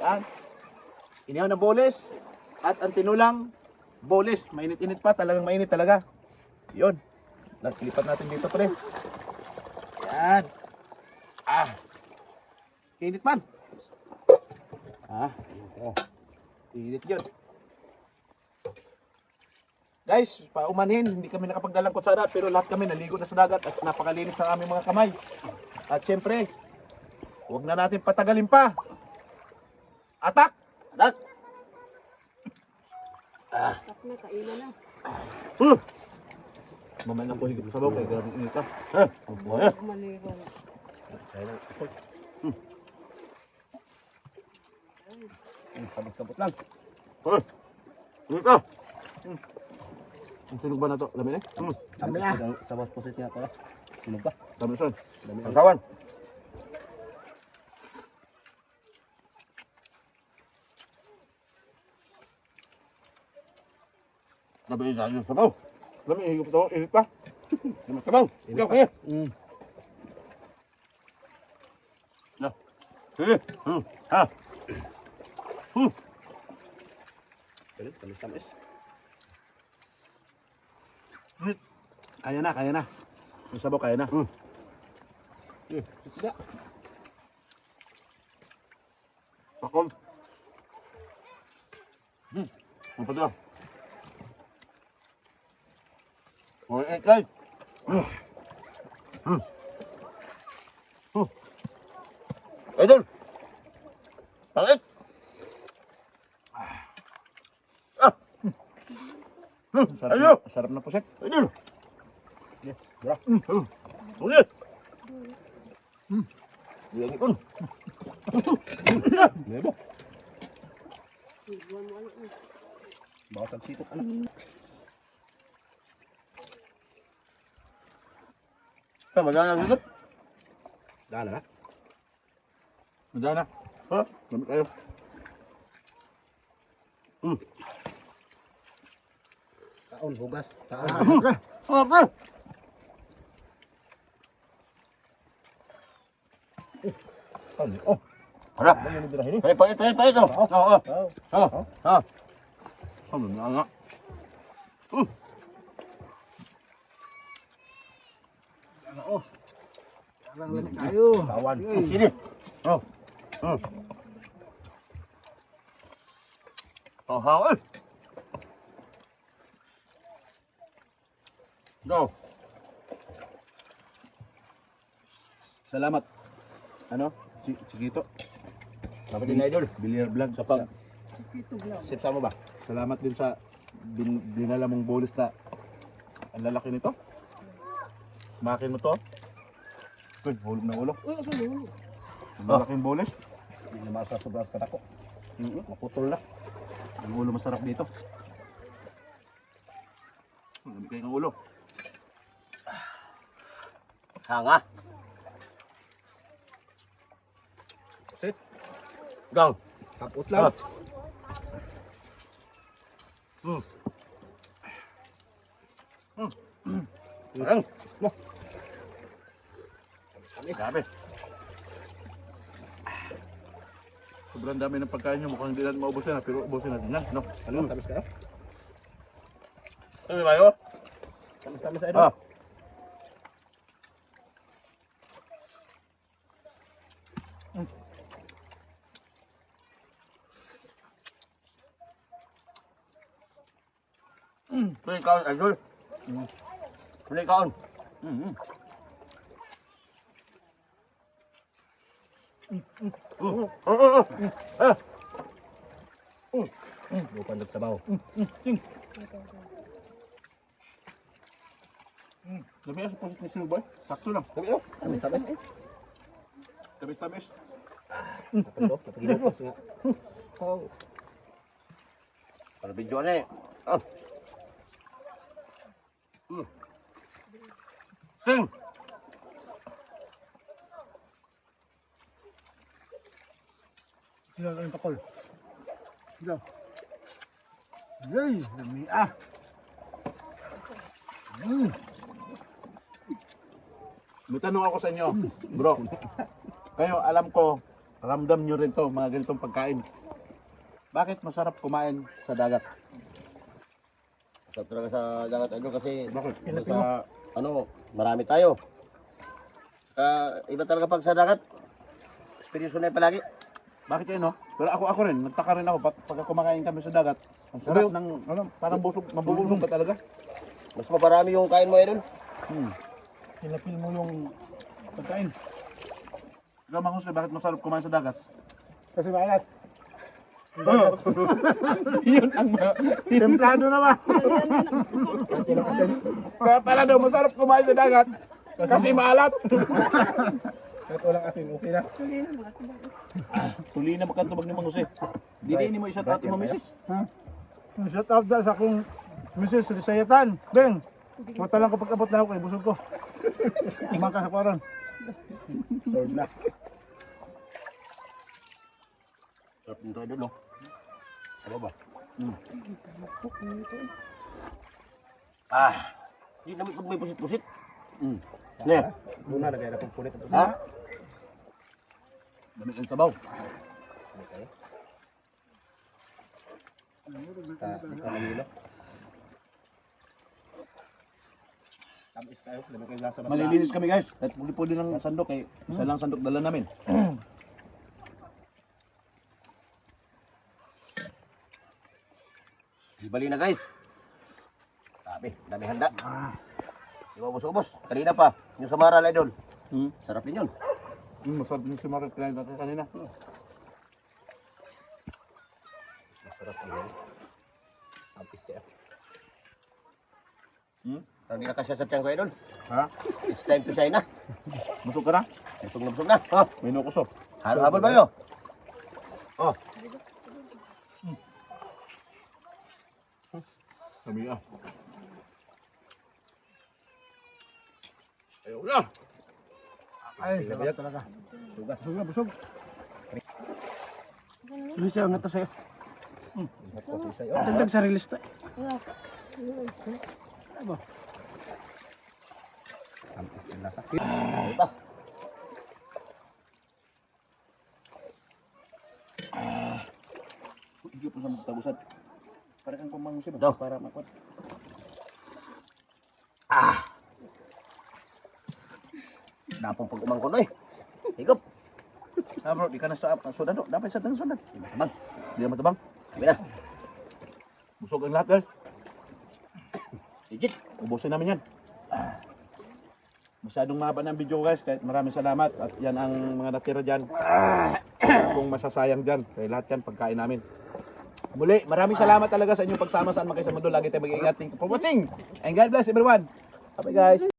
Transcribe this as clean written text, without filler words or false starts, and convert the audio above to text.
Yan. Inihaw na boles. At ang tinulang boles. Mainit-init pa. Talagang mainit talaga. Yun. Lipat natin dito pre. Yan. Init man. Init yun. Guys, paumanhin, hindi kami nakapagdalangkot sa dagat, pero lahat kami naligo na sa dagat at napakalinis ng aming mga kamay. At syempre, huwag na natin patagalin pa. Atak! Atak! Tak na, kainan na. Mamay na po higit sa sabaw, kaya grabe init ka. Maliwan. Kabot-kabot lang. Init ka! Ang sunog ba na to? Dami na? Dami na. Sa mas positive ako na. Sunog ba? Dami son. Dami Ang kawan. Dami na yung sabaw. Dami higit ito. Init pa. Dami sabaw. Ikaw kaya. Na. Sige. Ha. Tamis-tamis. Kaya na, kaya na. Yung sabaw kaya na. Tidak. Pakol. Ano pa doon? O, ekay. Idol. Pangit. Sarap na po, Sek. Idol. Bra. Ulit. Diyan ikon. Lebo. Iwan mo ano. Bawas ang sitot. Ano? Magana na dito. Dala na. Magana. Ha? Lamit kayo. Kaon, hugas. Kaon. Sarap. Oh. Harap. Pahit. Ano na nga? Lamit tayo. Kawan. Sini. Hawal. Go. Salamat. Ano? Chikito. Dapat din idol. Bilyar vlog sa pag Ito lang. Sip sa mo ba? salamat din sa dinala mong bolis na ang lalaki nito. Makin mo to. Good, hulog ng ulo. Uy, asa mo? Ang lalaking bolis. Hindi naman sa sobrang katako. Maputol na. Ang ulo masarap dito. Ang kayo ng ulo. Hanga. Sit. Gang. Kaput lang. Ang. Tamis. Dami. Sobrang dami ng pagkain nyo. Mukhang hindi natin maubusin na. Pero ubusin natin yan. No? Ano? Tamis kayo? Ano kayo? Tamis idol. Ito yung kaon, idol. Ito yung kaon. Bukan nagsabaw. Dami sa pusit ni Silboy. Sakto lang. Tamis-tamis. Tamis-tamis. Napagilo. Napagilo nga. Para video na eh. Sing! Sila lang pakol. Sila. Yay! Lami ah! May tanong ako sa inyo, bro. Kayo, alam ko, ramdam nyo rin to, mga ganitong pagkain. Bakit masarap kumain sa dagat? Masarap talaga sa dagat idol kasi Bakit? doon sa marami tayo. Iba talaga pag sa dagat. Experience ko na yun palagi. Bakit yun, no? Pero ako rin, nagtaka rin ako pag kumakain kami sa dagat. Ang sarap ng, parang busog, mabubusog ka talaga. Mas maparami yung kain mo idol. Hilapin mo yung pagkain. Ikaw, Mang Jose, bakit masarap kumain sa dagat? Kasi maalat. Yun ang Templado naman. Kaya pala daw masarap kumain sa dagat kasi maalat. Kahit walang asin, okay na. Tuli na makantubag ni Mang Jose. Dili mo isa tati mo misis. Ha? Shout out sa akong Mrs. Risayatan. Beng, mata lang kapag abot na ako kay busog ko. Umangka sa kwaron. Sword na. Sarap nito idol no. Ano ba? Hindi namin pag may pusit-pusit. Ne? Muna na kaya na pong pulit. Ha? Dami ang sabaw. Manilo. Tamis tayo, lamang kayo lasa na. Malilinis kami guys. At puli-puli ng sandok eh. Isa lang sandok dala namin. Di bali na guys. Dami handa. Di ba ubos-ubos? Kanina pa, yung Samara idol. Sarap din yun. Masarap yung simarit kinain natin kanina. Masarap din yun. Tampis kaya. Parang di na kasya sa tiyan ko idol. Ha? It's time to shine na. Busog ka na? Busog na busog na. Oh, May nukusop. habol ba yun? Oh, Sabi ah. Ayaw na. Ay, sarap talaga. sugat. Busog na, busog. Release ako nga to sa'yo. Dagdag sa release tayo. Ano? Tampis din lasa. Ano ba? Hindi ko pa sa magtabusan. Para kang kumangusip. Daw. Para makwat. Napong pag umangkon eh. Higop. Ah bro, di ka na sa sudan do. Dapat sa sudan. Bang, Di na matabang. kami na. Busog ang lahat guys. Legit. Ubusin namin yan. Masyadong mahaba ng video guys. Kahit maraming salamat. At yan ang mga natira dyan. Kung masasayang dyan. Kaya lahat yan pagkain namin. Muli, maraming salamat talaga sa inyong pagsama saan man kayo sa mundo. Lagi tayo mag-iingat. Thank you for watching. And God bless everyone. Bye guys.